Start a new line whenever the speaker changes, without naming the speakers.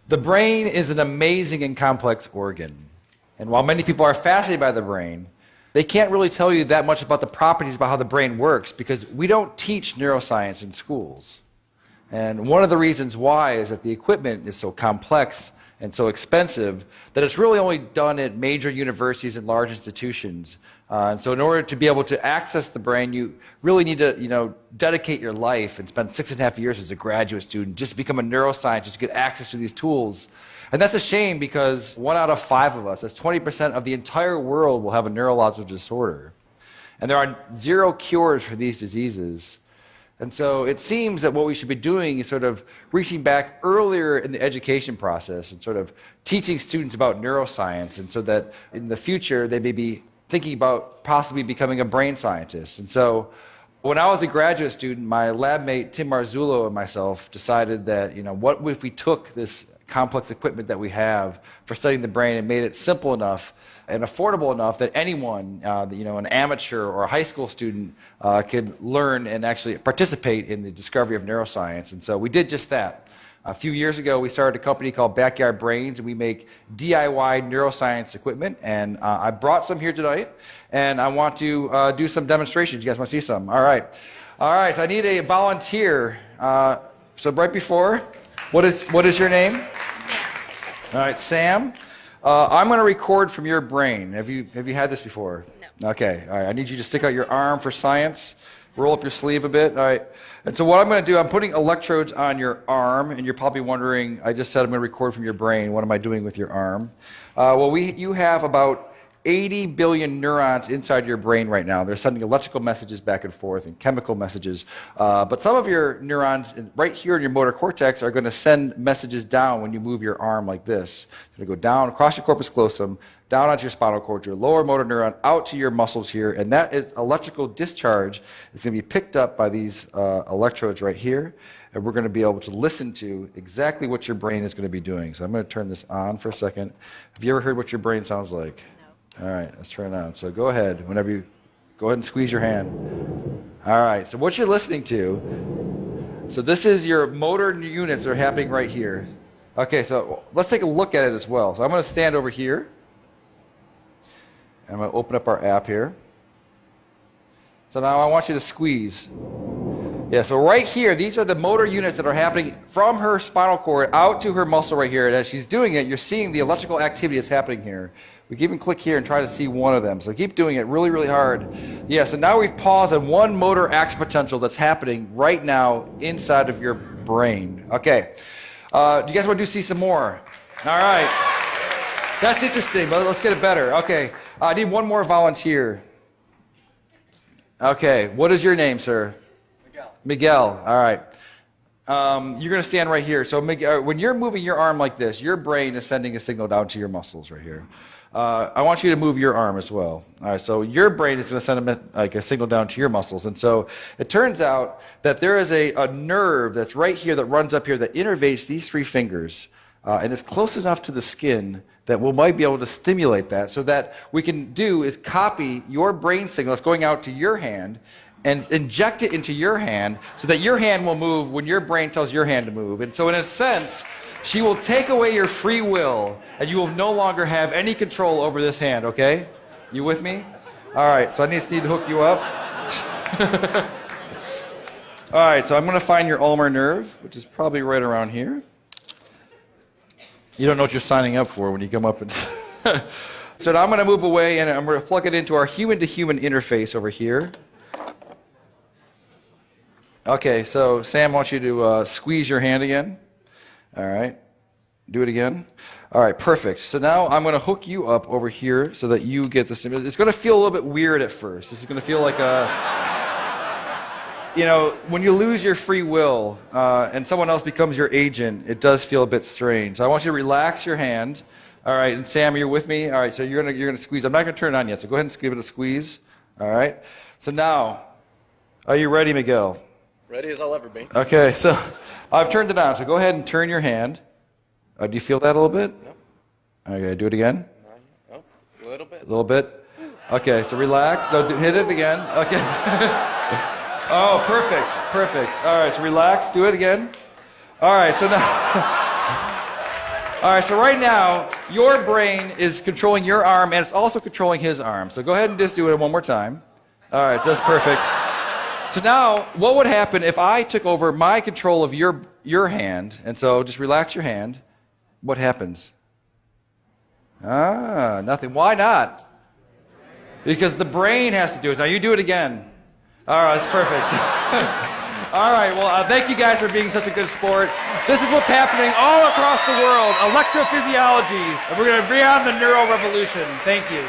The brain is an amazing and complex organ. And while many people are fascinated by the brain, they can't really tell you that much about the properties about how the brain works because we don't teach neuroscience in schools. And one of the reasons why is that the equipment is so complex and so expensive that it's really only done at major universities and large institutions. And so in order to be able to access the brain, you really need to dedicate your life and spend 6.5 years as a graduate student just to become a neuroscientist to get access to these tools. And that's a shame because 1 out of 5 of us, that's 20% of the entire world, will have a neurological disorder. And there are 0 cures for these diseases. And so it seems that what we should be doing is sort of reaching back earlier in the education process and sort of teaching students about neuroscience, and so that in the future they may be thinking about possibly becoming a brain scientist. And so when I was a graduate student, my lab mate Tim Marzullo and myself decided that, what if we took this complex equipment that we have for studying the brain and made it simple enough and affordable enough that anyone, an amateur or a high school student, could learn and actually participate in the discovery of neuroscience. And so we did just that. A few years ago, we started a company called Backyard Brains, and we make DIY neuroscience equipment. And I brought some here tonight, and I want to do some demonstrations. You guys want to see some? All right. All right, so I need a volunteer. So right before, what is your name? All right, Sam. I'm going to record from your brain. Have you had this before? No. Okay. All right. I need you to stick out your arm for science. Roll up your sleeve a bit. All right. And so what I'm going to do, I'm putting electrodes on your arm, and you're probably wondering, I just said I'm going to record from your brain. What am I doing with your arm? You have about 80 billion neurons inside your brain right now. They're sending electrical messages back and forth and chemical messages. But some of your neurons right here in your motor cortex are going to send messages down when you move your arm like this. It's going to go down across your corpus callosum, down onto your spinal cord, your lower motor neuron, out to your muscles here. And that is electrical discharge. It's going to be picked up by these electrodes right here. And we're going to be able to listen to exactly what your brain is going to be doing. So I'm going to turn this on for a second. Have you ever heard what your brain sounds like? All right, let's turn it on. So go ahead, go ahead and squeeze your hand. All right, so what you're listening to, so this is your motor units that are happening right here. Okay, so let's take a look at it as well. So I'm going to stand over here. And I'm going to open up our app here. So now I want you to squeeze. Yeah, so right here, these are the motor units that are happening from her spinal cord out to her muscle right here. And as she's doing it, you're seeing the electrical activity that's happening here. We can even click here and try to see one of them. So keep doing it really, really hard. Yeah, so now we've paused on one motor action potential that's happening right now inside of your brain. Okay. Do you guys want to see some more? All right. That's interesting, but let's get it better. Okay. I need one more volunteer. Okay. What is your name, sir? Miguel. All right. You're going to stand right here. So Miguel, when you're moving your arm like this, your brain is sending a signal down to your muscles right here. I want you to move your arm as well. All right, so your brain is going to send a signal down to your muscles. And so it turns out that there is a nerve that's right here that runs up here that innervates these 3 fingers. And it's close enough to the skin that we might be able to stimulate that. So that we can do is copy your brain signal that's going out to your hand and inject it into your hand so that your hand will move when your brain tells your hand to move. And so in a sense, she will take away your free will, and you will no longer have any control over this hand, okay? You with me? All right, so I just need to hook you up. All right, so I'm going to find your ulnar nerve, which is probably right around here. You don't know what you're signing up for when you come up and... So now I'm going to move away, and I'm going to plug it into our human-to-human interface over here. Okay, so Sam wants you to squeeze your hand again. All right. Do it again. All right, perfect. So now I'm going to hook you up over here so that you get this. It's going to feel a little bit weird at first. This is going to feel like a... when you lose your free will and someone else becomes your agent, it does feel a bit strange. So I want you to relax your hand. All right, and Sam, you're with me? All right, so you're going to squeeze. I'm not going to turn it on yet, so go ahead and give it a squeeze. All right. So now, are you ready, Miguel?
Ready as I'll ever be.
Okay, so I've turned it on. So go ahead and turn your hand. Do you feel that a little bit?
No.
Okay, do it again.
No, a little bit.
A little bit. Okay, so relax. No, hit it again. Okay. Oh, perfect. All right, so relax. Do it again. All right, so now. All right, so right now, your brain is controlling your arm, and it's also controlling his arm. So go ahead and just do it one more time. All right, so that's perfect. So now, what would happen if I took over my control of your hand? And so just relax your hand. What happens? Nothing. Why not? Because the brain has to do it. Now you do it again. All right, that's perfect. All right, well, thank you guys for being such a good sport. This is what's happening all across the world, electrophysiology. And we're going to bring on the neural revolution. Thank you.